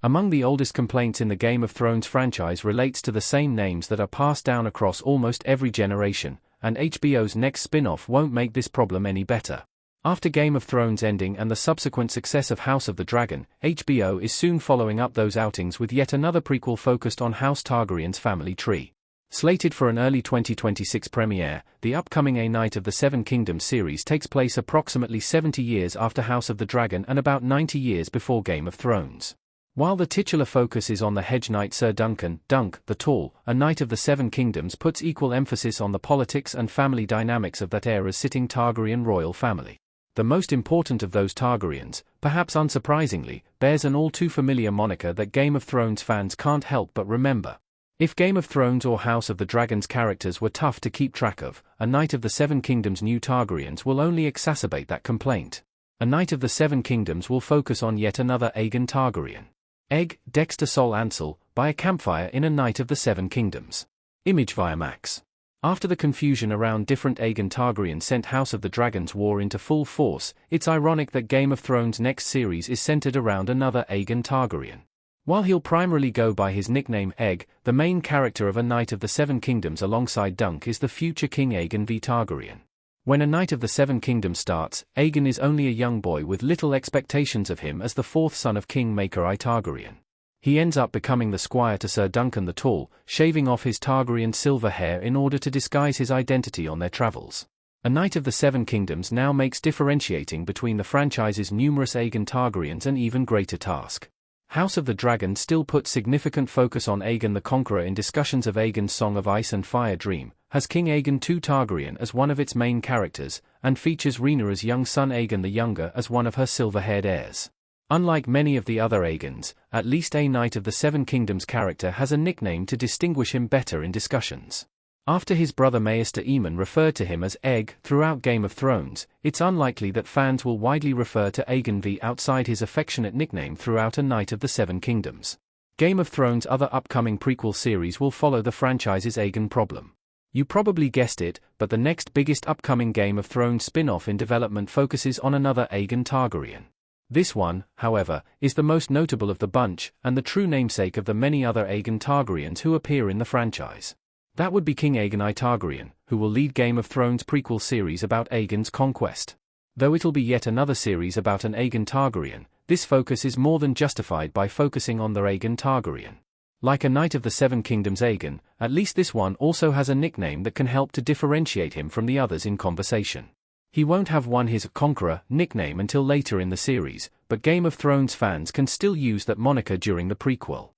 Among the oldest complaints in the Game of Thrones franchise relates to the same names that are passed down across almost every generation, and HBO's next spin-off won't make this problem any better. After Game of Thrones ending and the subsequent success of House of the Dragon, HBO is soon following up those outings with yet another prequel focused on House Targaryen's family tree. Slated for an early 2026 premiere, the upcoming A Knight of the Seven Kingdoms series takes place approximately 70 years after House of the Dragon and about 90 years before Game of Thrones. While the titular focus is on the hedge knight Sir Duncan Dunk the Tall, A Knight of the Seven Kingdoms puts equal emphasis on the politics and family dynamics of that era's sitting Targaryen royal family. The most important of those Targaryens, perhaps unsurprisingly, bears an all-too-familiar moniker that Game of Thrones fans can't help but remember. If Game of Thrones or House of the Dragon's characters were tough to keep track of, A Knight of the Seven Kingdoms' new Targaryens will only exacerbate that complaint. A Knight of the Seven Kingdoms will focus on yet another Aegon Targaryen. Egg, Dexter Sol Ansel, by a campfire in A Knight of the Seven Kingdoms. Image via Max. After the confusion around different Aegon Targaryen sent House of the Dragon's war into full force, it's ironic that Game of Thrones' next series is centered around another Aegon Targaryen. While he'll primarily go by his nickname Egg, the main character of A Knight of the Seven Kingdoms alongside Dunk is the future King Aegon V Targaryen. When A Knight of the Seven Kingdoms starts, Aegon is only a young boy with little expectations of him as the fourth son of King Maker I Targaryen. He ends up becoming the squire to Sir Duncan the Tall, shaving off his Targaryen silver hair in order to disguise his identity on their travels. A Knight of the Seven Kingdoms now makes differentiating between the franchise's numerous Aegon Targaryens an even greater task. House of the Dragon still puts significant focus on Aegon the Conqueror in discussions of Aegon's Song of Ice and Fire Dream, has King Aegon II Targaryen as one of its main characters, and features Rhaenyra's young son Aegon the Younger as one of her silver-haired heirs. Unlike many of the other Aegons, at least A Knight of the Seven Kingdoms character has a nickname to distinguish him better in discussions. After his brother Maester Aemon referred to him as Egg throughout Game of Thrones, it's unlikely that fans will widely refer to Aegon V outside his affectionate nickname throughout A Knight of the Seven Kingdoms. Game of Thrones' other upcoming prequel series will follow the franchise's Aegon problem. You probably guessed it, but the next biggest upcoming Game of Thrones spin-off in development focuses on another Aegon Targaryen. This one, however, is the most notable of the bunch, and the true namesake of the many other Aegon Targaryens who appear in the franchise. That would be King Aegon I Targaryen, who will lead Game of Thrones' prequel series about Aegon's conquest. Though it'll be yet another series about an Aegon Targaryen, this focus is more than justified by focusing on the Aegon Targaryen. Like A Knight of the Seven Kingdoms Aegon, at least this one also has a nickname that can help to differentiate him from the others in conversation. He won't have won his Conqueror nickname until later in the series, but Game of Thrones fans can still use that moniker during the prequel.